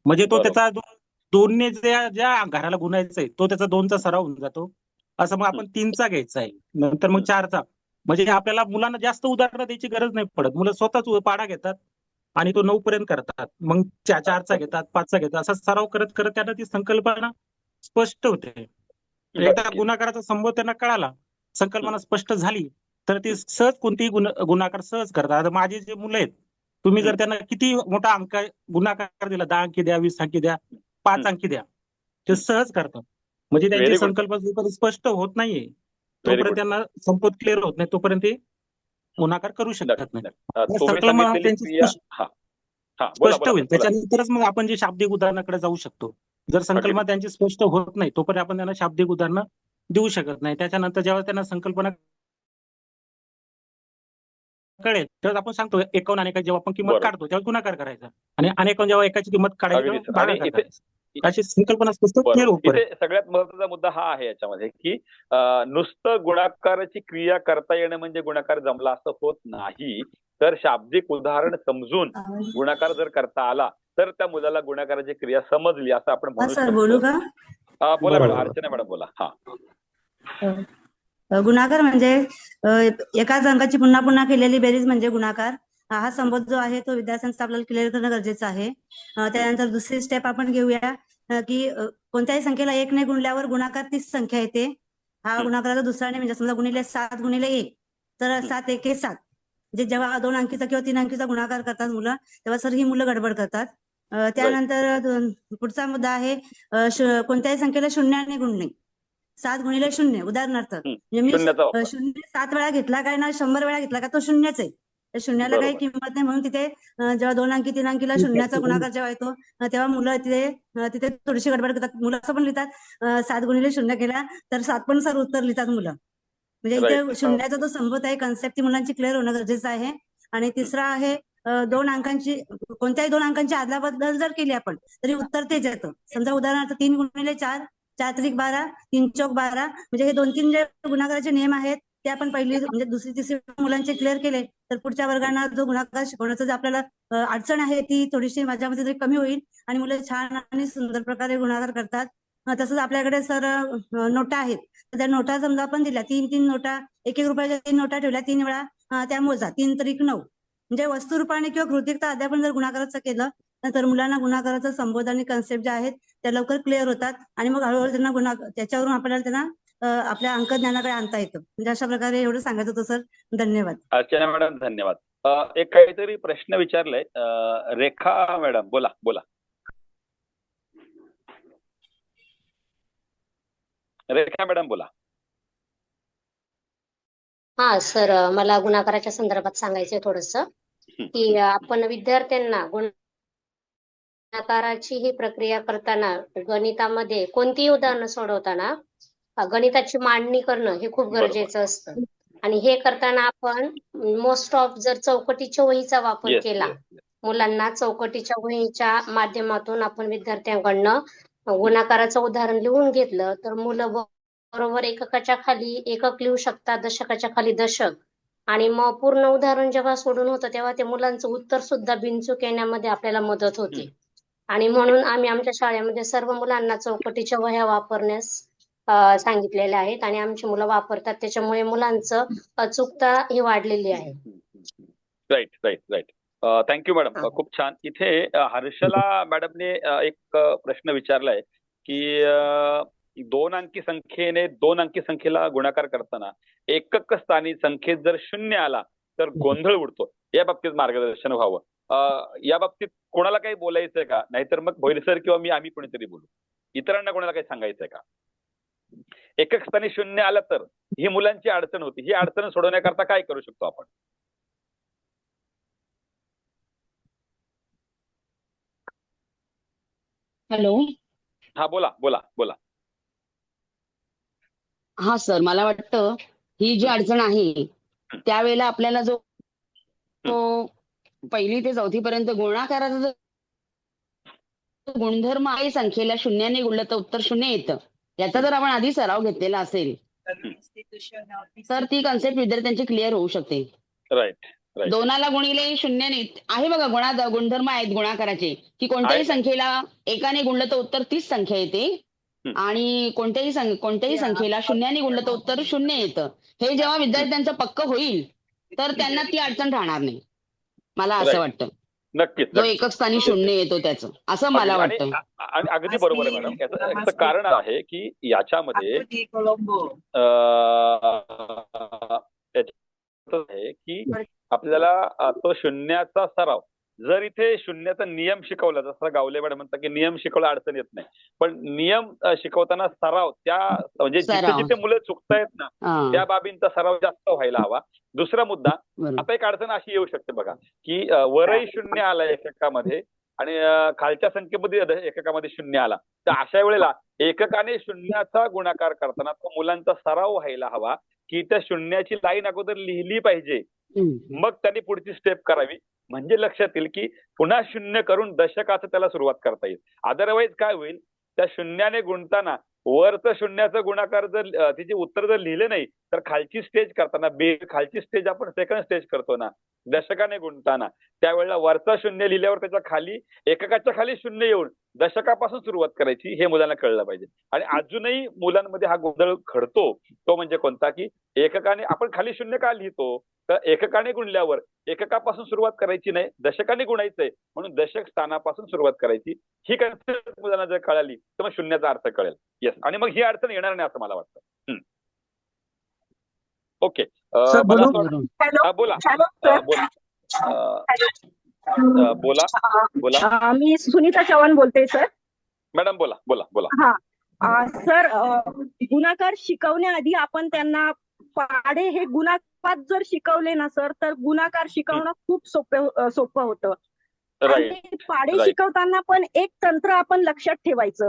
म्हणजे तो बरोबर. त्याचा 2ने ज्या घराला गुणायचा तो त्याचा 2चा सराव होऊन जातो. असं मग आपण 3चा घ्यायचा आहे, नंतर मग 4चा. म्हणजे आपल्याला मुलांना जास्त उदाहरणं द्यायची गरज नाही पडत. मुलं स्वतःच पाडा घेतात आणि तो 9 पर्यंत करतात. मग 4चा घेतात, 5चा घेतात. असा सराव करत करत त्यांना ती संकल्पना स्पष्ट होते. एकदा नक्कीच. गुन्हागाराचा संबोध त्यांना कळाला, संकल्पना स्पष्ट झाली, तर ती सहज कोणतीही गुन्हागार सहज करतात. आता माझे जे मुलं आहेत, तुम्ही जर त्यांना किती मोठा अंक गुन्हागार दिला, 10 अंकी द्या, 20 अंकी द्या, 5 अंकी द्या, ते सहज करतात. म्हणजे त्यांची Very good. संकल्पना जोपर्यंत स्पष्ट होत नाहीये Very तोपर्यंत good. त्यांना संबोध क्लिअर होत नाही, तोपर्यंत ते गुन्हागार करू शकत नक्की, नाही. नक्की. तुम्ही संकल्पना सांगितलेली त्यांची क्रिया. हा हा बोला स्पष्ट बोला होईल, बोला. त्याच्यानंतरच मग आपण जे शाब्दिक उदाहरणाकडे जाऊ शकतो. जर संकल्पना त्यांची स्पष्ट होत नाही तोपर्यंत आपण त्यांना शाब्दिक उदाहरणं देऊ शकत नाही. त्याच्यानंतर जेव्हा त्यांना संकल्पना कळेल तेव्हा आपण सांगतो 51 आणि जेव्हा आपण किंमत बरोबर. काढतो तेव्हा गुणाकार करायचा, आणि अनेक जेव्हा एकाची किंमत काढायची अगदी तेव्हा सर. आणि भागाकार इथे करायचा. अशी संकल्पना स्पष्ट क्लिअर बरोबर. होईल. इथे सगळ्यात महत्वाचा मुद्दा हा आहे याच्यामध्ये की नुसतं गुणाकाराची क्रिया करता येणं म्हणजे गुणाकार जमला असं होत नाही. तर शाब्दिक उदाहरण समजून गुणाकार जर करता आला तर त्या मुलाला गुणाकाराची क्रिया समजली असं आपण म्हणू सर, बोलू शकतो. का? बोला मॅडम. बरोबर. अर्चना मॅडम बोला. हा. गुणाकार म्हणजे एकाच अंकाची पुन्हा पुन्हा केलेली बेरीज म्हणजे गुणाकार. हा संबोध जो आहे तो विद्यार्थ्यांचा आपल्याला क्लिअर करणं गरजेचं आहे. त्यानंतर दुसरी स्टेप आपण घेऊया की कोणत्याही संख्येला 1ने गुणल्यावर गुणाकार तीच संख्या येते. हा गुणाकाराचा दुसरा ने म्हणजे समजा गुणिले 7 गुणिले 1, तर 7 1 7. म्हणजे जेव्हा 2 अंकीचा किंवा 3 अंकीचा गुणाकार करतात मुलं, तेव्हा सर ही मुलं गडबड करतात. त्यानंतर पुढचा मुद्दा आहे कोणत्याही संख्येला 0ने गुणणे. 7 गुणिले 0 उदाहरणार्थ, म्हणजे मी शून्याचा वापर. 0 7 वेळा घेतला काय ना 100 वेळा घेतला का तो शून्यच आहे. तर शून्याला काही बरोबर. किंमत नाही, म्हणून तिथे जेव्हा 2 अंकी 3 अंकीला शून्याचा गुणाकार जेव्हा येतो तेव्हा मुलं तिथे थोडीशी गडबड करतात. मुलं असं पण लिहितात 7 गुणिले 0 केला तर 7 पण सर उत्तर लिहितात मुलं. म्हणजे Right. इथे शून्याचा जो संबोध आहे, कन्सेप्ट ती मुलांची क्लिअर होणं गरजेचं आहे. आणि तिसरा आहे 2 अंकांची कोणत्याही 2 अंकांची आदलाबदल जर केली आपण तरी उत्तर तेच येतं. समजा उदाहरणार्थ 3 गुणिले 4, 4 त्रिक 12, 3 चौक 12. म्हणजे हे 2-3 जे गुणाकाराचे नियम आहेत ते आपण पहिली म्हणजे दुसरी तिसरी मुलांचे क्लिअर केले तर पुढच्या वर्गांना जो गुणाकार शिकवण्याचं जे आपल्याला अडचण आहे ती थोडीशी माझ्यामध्ये तरी कमी होईल आणि मुलं छान आणि सुंदर प्रकारे गुणाकार करतात. तसंच आपल्याकडे सर नोटा आहेत. तर त्या नोटा समजा आपण दिल्या 3-3 नोटा, 1-1 रुपयाच्या 3 नोटा ठेवल्या 3 वेळा, त्या मोजा 3 त्रिक 9. म्हणजे वस्तुरूपाने किंवा कृतिकता अध्यापन जर गुणाकाराचं केलं तर मुलांना गुणाकाराचा संबोध आणि कन्सेप्ट ज्या आहेत त्या लवकर क्लिअर होतात आणि मग हळूहळू त्यांना त्याच्यावरून आपल्याला त्यांना आपल्या अंक ज्ञानाकडे आणता येतं. म्हणजे अशा प्रकारे एवढं सांगायचं होतं सर. धन्यवाद. अर्चना मॅडम धन्यवाद. एक काहीतरी प्रश्न विचारलाय रेखा मॅडम. बोला बोला. रेखा मॅडम बोला. हा सर, मला गुणाकाराच्या संदर्भात सांगायचंय थोडंसं की आपण विद्यार्थ्यांना गुणाकाराची ही प्रक्रिया करताना गणितामध्ये कोणतीही उदाहरणं सोडवताना गणिताची मांडणी करणं हे खूप गरजेचं असतं. आणि हे करताना आपण मोस्ट ऑफ जर चौकटीच्या वहीचा वापर केला, मुलांना चौकटीच्या वहीच्या माध्यमातून आपण विद्यार्थ्यांकडनं गुणाकाराचं उदाहरण लिहून घेतलं तर मुलं बरोबर एककाच्या खाली एकक लिहू शकतात, दशकाच्या खाली दशक, आणि मग पूर्ण उदाहरण जेव्हा सोडून होतं तेव्हा ते मुलांचं उत्तर सुद्धा बिनचूक येण्यामध्ये आपल्याला मदत होते. आणि म्हणून आम्ही आमच्या शाळेमध्ये सर्व मुलांना चौकटीच्या वह्या वापरण्यास सांगितलेल्या आहेत आणि आमची मुलं वापरतात. त्याच्यामुळे मुलांचं अचूकता ही वाढलेली आहे. Right right right. Thank you madam, खूप छान. इथे हर्षला मॅडमने एक प्रश्न विचारलाय की 2 अंकी संख्येने 2 अंकी संख्येला गुणाकार करताना एकक स्थानी संख्येत जर 0 आला तर गोंधळ उडतो, या बाबतीत मार्गदर्शन व्हावं. या बाबतीत कोणाला काही बोलायचंय का? नाहीतर मग भोईर सर किंवा आम्ही कोणीतरी बोलू. इतरांना कोणाला काही सांगायचंय का? एकक स्थानी 0 आलं तर ही मुलांची अडचण होती. ही अडचण सोडवण्याकरता काय करू शकतो आपण? हॅलो. हा, बोला बोला बोला. हा सर, मला वाटतं ही जी अडचण आहे त्यावेळेला आपल्याला जो 1ली ते 4थी पर्यंत गुणाकाराचा जो गुणधर्म आहे, संख्येला 0ने गुणलं तर उत्तर 0 येतं, याचा जर आपण आधी सराव घेतलेला असेल तर ती कन्सेप्ट विद्यार्थ्यांची क्लिअर होऊ शकते. राईट. 2ला गुणिले 0ने आहे बघा, गुणधर्म आहेत गुणाकाराचे की कोणत्याही संख्येला 1ने गुणलं तर उत्तर तीच संख्या येते आणि कोणत्याही संख्येला 0ने गुणलं तर उत्तर 0 येतं. हे जेव्हा विद्यार्थ्यांचं पक्क होईल तर त्यांना ती अडचण राहणार नाही, मला असं वाटतं. नक्कीच. जो एकक स्थानी 0 येतो त्याचं, असं मला वाटतं. आणि अगदी बरोबर आहे मॅडम. याचं कारण आहे की याच्यामध्ये आहे की आपल्याला तो शून्याचा सराव, जर इथे शून्याचा नियम शिकवला, जसं गावले मॅडम म्हणतात की नियम शिकवला अडचण येत नाही, पण नियम शिकवताना सराव, त्या म्हणजे जिथे जिथे मुलं चुकतायत ना त्या बाबींचा सराव जास्त व्हायला हवा. दुसरा मुद्दा, आता एक अडचण अशी येऊ शकते बघा की वरही 0 आला एककामध्ये आणि खालच्या संख्येमध्ये एककामध्ये 0 आला, तर अशा वेळेला एककाने 0चा गुणाकार करताना तो मुलांचा सराव व्हायला हवा की त्या 0ची लाईन अगोदर लिहिली पाहिजे, मग त्यांनी पुढची स्टेप करावी, म्हणजे लक्षात येईल की पुन्हा 0 करून दशकाचं त्याला सुरुवात करता येईल. अदरवाईज काय होईल, त्या 0ने गुणताना वरचं 0चं गुणाकार जर तिचे उत्तर जर लिहिले नाही तर खालची स्टेज करताना खालची स्टेज आपण सेकंड स्टेज करतो ना दशकाने गुणताना, त्यावेळेला वरचा 0 लिहिल्यावर त्याच्या खाली एककाच्या खाली 0 येऊन दशकापासून सुरुवात करायची, हे मुलांना कळलं पाहिजे. आणि अजूनही मुलांमध्ये हा गोंधळ घडतो, तो म्हणजे कोणता की एककाने आपण खाली 0 का लिहितो, तर एककाने गुणल्यावर एककापासून सुरुवात करायची नाही, दशकाने गुणायचंय म्हणून दशक स्थानापासून सुरुवात करायची. ही कन्सेप्ट मुलांना जर कळाली तर मग 0चा अर्थ कळेल. येस, आणि मग ही अडचण येणार नाही असं मला वाटतं. ओके, बोला बोला बोला बोला. मी सुनीता चव्हाण बोलते सर. मॅडम बोला बोला बोला. हा सर, गुणाकार शिकवण्याआधी आपण त्यांना पाढे हे गुणाकार जर शिकवले ना सर तर गुणाकार शिकवणं खूप सोपं होतं. आणि पाढे शिकवताना पण एक तंत्र आपण लक्षात ठेवायचं,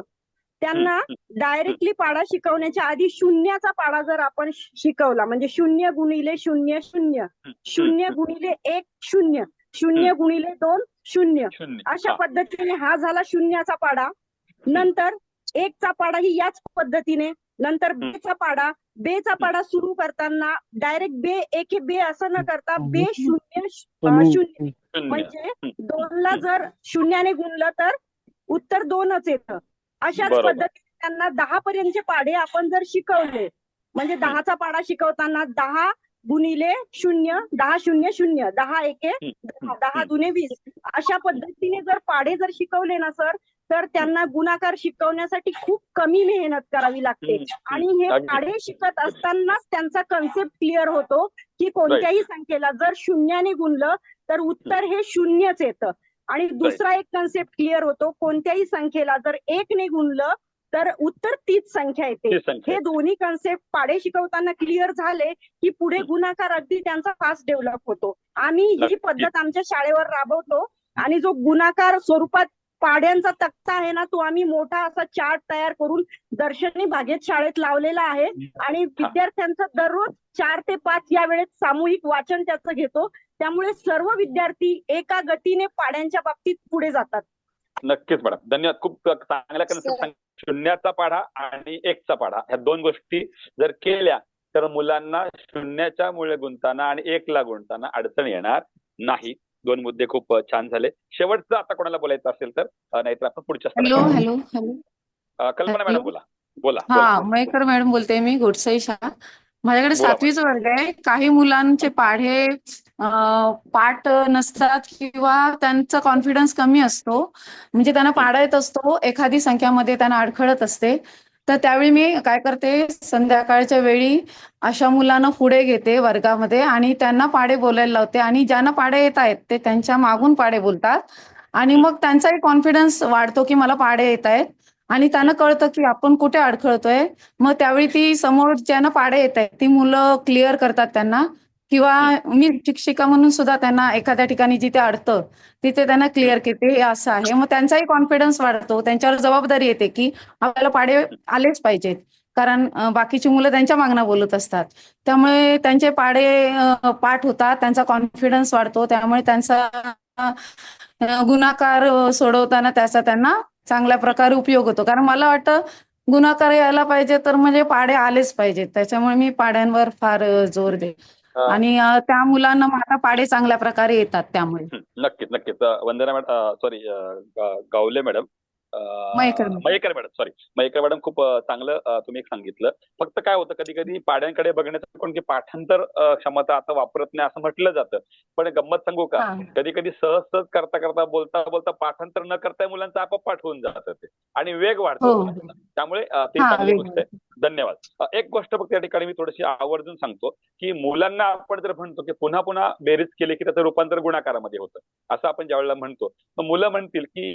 त्यांना डायरेक्टली पाढा शिकवण्याच्या आधी 0चा पाढा जर आपण शिकवला, म्हणजे 0 गुणिले 0 0, 0 गुणिले 1 0, 0 गुणिले 2 0, अशा पद्धतीने हा झाला 0चा पाढा. नंतर 1चा पाढा ही याच पद्धतीने, नंतर बेचा पाढा सुरू करताना डायरेक्ट बे 1 हे बे असं न करता बे 0 0, म्हणजे 2ला जर 0ने गुणलं तर उत्तर 2च येतं. अशाच पद्धतीने त्यांना 10 पर्यंतचे पाढे आपण जर शिकवले, म्हणजे 10चा पाढा शिकवताना 10 गुणिले 0 10 0 0, 10 1 10 दुने 20, अशा पद्धतीने जर पाढे जर शिकवले ना सर तर त्यांना गुणाकार शिकवण्यासाठी खूप कमी मेहनत करावी लागते. आणि हे पाढे शिकत असतानाच त्यांचा कन्सेप्ट क्लिअर होतो की कोणत्याही संख्येला जर 0ने गुणलं तर उत्तर हे 0च येतं. आणि दुसरा एक कन्सेप्ट क्लिअर होतो, कोणत्याही संख्येला जर 1ने गुणलं तर उत्तर तीच संख्या येते. हे दोन्ही कन्सेप्ट पाढे शिकवताना क्लिअर झाले की पुढे गुणाकार अगदी त्यांचा फास्ट डेव्हलप होतो. आम्ही ही पद्धत आमच्या शाळेवर राबवतो आणि जो गुणाकार स्वरूपात पाड्यांचा तक्ता आहे ना, तो आम्ही मोठा असा चार्ट तयार करून दर्शनी भागेत शाळेत लावलेला आहे आणि विद्यार्थ्यांचं दररोज 4 ते 5 या वेळेत सामूहिक वाचन त्याचं घेतो. त्यामुळे सर्व विद्यार्थी एका गतीने पाड्यांच्या बाबतीत पुढे जातात. नक्कीच मॅडम, धन्यवाद. खूप चांगल्या कन्सेप्ट. शून्याचा पाढा आणि एकचा पाढा ह्या दोन गोष्टी जर केल्या तर मुलांना शून्याच्या मुळे गुंतताना आणि एकला गुंतताना अडचण येणार नाही. दोन मुद्दे खूप छान झाले. शेवटचं आता कोणाला बोलायचं असेल तर, नाहीतर आपण पुढच्या हॅलो हॅलो हॅलो कल्पना मॅडम बोला. बोला. हा, मयेकर मॅडम बोलते मी, गोडसाई शाळा. माझ्याकडे 7वीचा वर्ग आहे. काही मुलांचे पाढे पाठ नसतात किंवा त्यांचा कॉन्फिडन्स कमी असतो, म्हणजे त्यांना पाढा येत असतो, एखादी संख्यामध्ये त्यांना अडखळत असते. तर त्यावेळी मी काय करते, संध्याकाळच्या वेळी अशा मुलांना पुढे घेते वर्गामध्ये आणि त्यांना पाढे बोलायला लावते आणि ज्यांना पाढे येत आहेत ते त्यांच्या मागून पाढे बोलतात आणि मग त्यांचाही कॉन्फिडन्स वाढतो की मला पाढे येत आहेत आणि त्यांना कळतं की आपण कुठे अडखळतोय. मग त्यावेळी ती समोर ज्यांना पाढे येत आहेत ती मुलं क्लिअर करतात त्यांना, किंवा मी शिक्षिका म्हणून सुद्धा त्यांना एखाद्या ठिकाणी जिथे अडतं तिथे त्यांना क्लिअर करते. हे असं आहे, मग त्यांचाही कॉन्फिडन्स वाढतो, त्यांच्यावर जबाबदारी येते की आपल्याला पाढे आलेच पाहिजेत, कारण बाकीची मुलं त्यांच्या मागणं बोलत असतात. त्यामुळे त्यांचे पाढे पाठ होतात, त्यांचा कॉन्फिडन्स वाढतो, त्यामुळे त्यांचा गुणाकार सोडवताना त्याचा त्यांना चांगल्या प्रकारे उपयोग होतो. कारण मला वाटतं गुणाकार यायला पाहिजे तर म्हणजे पाढे आलेच पाहिजेत, त्याच्यामुळे मी पाढ्यांवर फार जोर देते आणि त्या मुलांना माझा पाढे चांगल्या प्रकारे येतात. त्यामुळे नक्कीच नक्कीच. वंदना मॅडम, सॉरी, गावले मॅडम, मयेकर मयेकर मॅडम, खूप चांगलं तुम्ही सांगितलं. फक्त काय होतं, कधी कधी पाड्यांकडे बघण्याचं कोण की पाठांतर क्षमता आता वापरत नाही असं म्हटलं जातं. पण गंमत सांगू का, कधी कधी सहज सहज करता करता बोलता बोलता पाठांतर न करता मुलांचं आपोआप पाठ होऊन जातं ते आणि वेग वाढतो मुलांचा. त्यामुळे ती चांगली गोष्ट आहे. धन्यवाद. एक गोष्ट फक्त या ठिकाणी मी थोडीशी आवर्जून सांगतो की मुलांना आपण जर म्हणतो की पुन्हा पुन्हा बेरीज केली की त्याचं रूपांतर गुणाकारामध्ये होतं, असं आपण ज्या वेळेला म्हणतो, तर मुलं म्हणतील की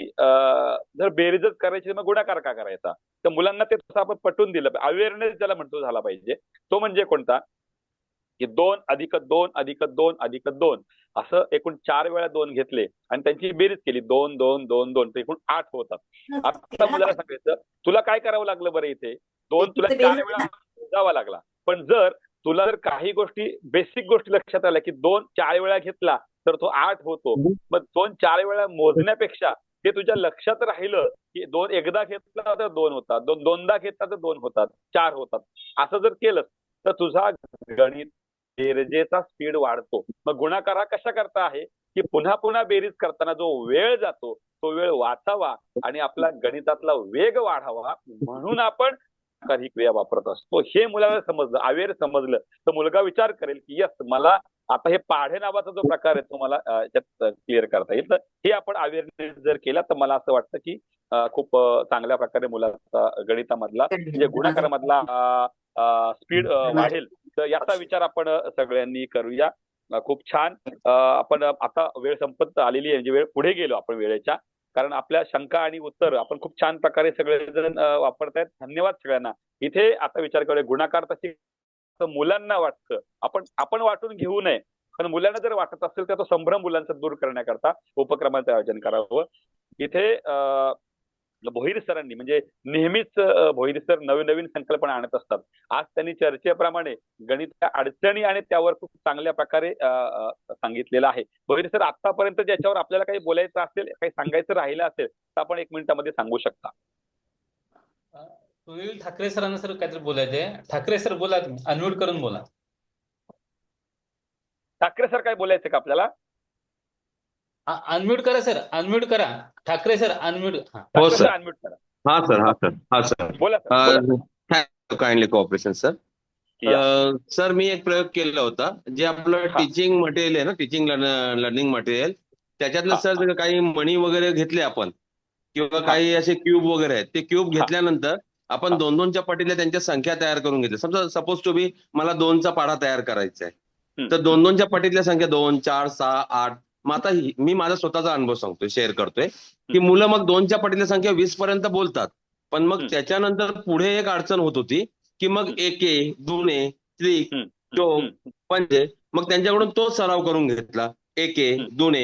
जर बेरीजच करायची मग गुणाकार का करायचा. तर मुलांना ते तसं आपण पटवून दिलं, अवेअरनेस ज्याला म्हणतो झाला पाहिजे. तो म्हणजे कोणता, की 2 अधिक 2 अधिक 2 अधिक 2 असं एकूण 4 वेळा 2 घेतले आणि त्यांची बेरीज केली, 2 2 2 2 तर एकूण 8 होतात. आता मुलाला सांगायचं तुला काय करावं लागलं बरं, इथे 2 तुला 4 वेळा जावा लागला. पण जर तुला जर काही गोष्टी बेसिक गोष्टी लक्षात आल्या की 2 4 वेळा घेतला तर तो 8 होतो, मग 2 4 वेळा मोजण्यापेक्षा ते तुझ्या लक्षात राहिलं की 2 एकदा घेतला तर 2 होतात, 2 दोनदा घेतला तर 2 होतात, 4 होतात, असं जर केलं तर तुझा गणित बेरजेचा स्पीड वाढतो. मग गुणाकार हा कशा करता आहे की पुन्हा पुन्हा बेरीज करताना जो वेळ जातो तो वेळ वाचावा आणि आपला गणितातला वेग वाढावा म्हणून आपण ही क्रिया वापरत असतो. हे मुलाला समजलं, अवेअर समजलं, तर मुलगा विचार करेल की यस, मला आता हे पाढे नावाचा जो प्रकार आहे तो मला क्लिअर करता येईल. तर हे आपण अवेअरनेस जर केला तर मला असं वाटतं की खूप चांगल्या प्रकारे मुलाचा गणितामधला म्हणजे गुणाकारामधला स्पीड वाढेल. तर याचा विचार आपण सगळ्यांनी करूया. खूप छान. आपण आता वेळ संपत आलेली आहे, म्हणजे वेळ पुढे गेलो आपण वेळेच्या, कारण आपल्या शंका आणि उत्तर आपण खूप छान प्रकारे सगळेजण वापरतायत. धन्यवाद सगळ्यांना. इथे आता विचार करूया गुणाकार तशी मुलांना वाटतं, आपण वाटून घेऊ नये, पण मुलांना जर वाटत असेल तर तो संभ्रम मुलांचा दूर करण्याकरता उपक्रमाचं आयोजन करावं. इथे भोईर सरांनी म्हणजे नेहमीच भोईर सर नवीन नवीन संकल्पना आणत असतात. आज त्यांनी चर्चेप्रमाणे गणित अडचणी आणि त्यावर खूप चांगल्या प्रकारे सांगितलेलं आहे. भोईर सर, आतापर्यंत ज्याच्यावर आपल्याला काही बोलायचं असेल, काही सांगायचं राहिलं असेल तर आपण 1 मिनिटामध्ये सांगू शकता. सुनील ठाकरे सरांना सर काहीतरी बोलायचंय. ठाकरे सर बोला, अनम्यूट करून बोला. ठाकरे सर काय बोलायचं का आपल्याला? अनम्यूट करा सर, अनम्यूट करा. Thackeray sir unmute. हो सर, अनम्यूट करा. हा सर बोला sir. Kindly cooperation sir. Sir मी एक प्रयोग केला होता, जे आपलं टीचिंग मटेरियल आहे ना, टीचिंग लर्निंग मटेरियल, त्याच्यातलं सर काही मणी वगैरे घेतले आपण किंवा काही असे क्यूब वगैरे आहेत, ते क्यूब घेतल्यानंतर आपण 2-2च्या पटीने त्यांच्या संख्या तयार करून घेतल्या. समजा सपोज टू बी मला 2चा पाढा तयार करायचा आहे, तर 2-2च्या पटीतल्या संख्या 2 4 6 8. मग आता मी माझा स्वतःचा अनुभव सांगतोय, शेअर करतोय की मुलं मग 2च्या पटीतल्या संख्या 20 पर्यंत बोलतात, पण मग त्याच्यानंतर पुढे एक अडचण होत होती की मग 1 2 3 4 5. मग त्यांच्याकडून तो सराव करून घेतला, 1 2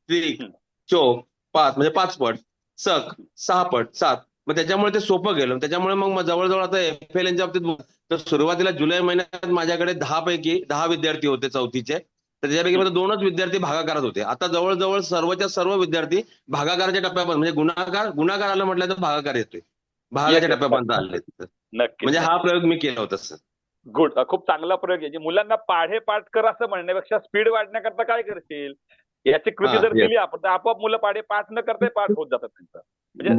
3 4 5 म्हणजे 5 पट. सक 6 पट 7. मग त्याच्यामुळे ते सोपं गेलं. त्याच्यामुळे मग जवळजवळ आता FLNच्या बाबतीत तर सुरुवातीला जुलै महिन्यात माझ्याकडे 10 पैकी 10 विद्यार्थी होते 4थीचे. तर त्याच्यापैकी फक्त 2च विद्यार्थी भागाकारात होते. आता जवळजवळ सर्वच्या सर्व विद्यार्थी भागाकाराच्या टप्प्यापर्यंत म्हणजे गुणाकार आलं म्हटलं तर भागाकार येतोय. भागाच्या टप्प्यापर्यंत आले. नक्की. म्हणजे हा प्रयोग मी केला होता सर. गुड. खूप चांगला प्रयोग आहे. मुलांना पाढे पाठ कर असं म्हणण्यापेक्षा स्पीड वाढण्याकरता काय करशील याची कृती जर केली आपण तर आपोआप मुलं पाढे पाठ न करता पाठ होत जातात त्यांचं. म्हणजे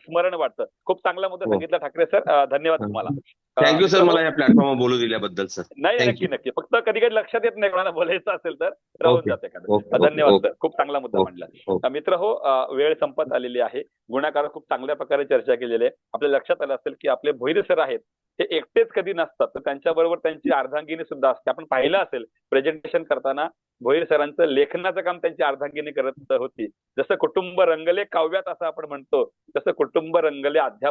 स्मरण वाटतं. खूप चांगला मुद्दा सांगितला ठाकरे सर. धन्यवाद तुम्हाला. थँक्यू सर मला या प्लॅटफॉर्मवर बोलू दिल्याबद्दल सर. नाही नक्की. फक्त कधी कधी लक्षात येत नाही कोणाला बोलायचं असेल तर राहून जाते. धन्यवाद सर. खूप चांगला मुद्दा मांडला. मित्र हो, वेळ संपत आलेली आहे. गुणाकार खूप चांगल्या प्रकारे चर्चा केलेली आहे. आपल्या लक्षात आलं असेल की आपले भोईर सर आहेत ते एकटेच कधी नसतात तर त्यांच्याबरोबर त्यांची अर्धांगिनी सुद्धा असते. आपण पाहिलं असेल प्रेझेंटेशन करताना भोईर सरांचं लेखनाचं काम त्यांची अर्धांगिनी करत होती. जसं कुटुंब रंगले काव्यात असं आपण म्हणतो तसं कुटुंब रंगले अध्यापन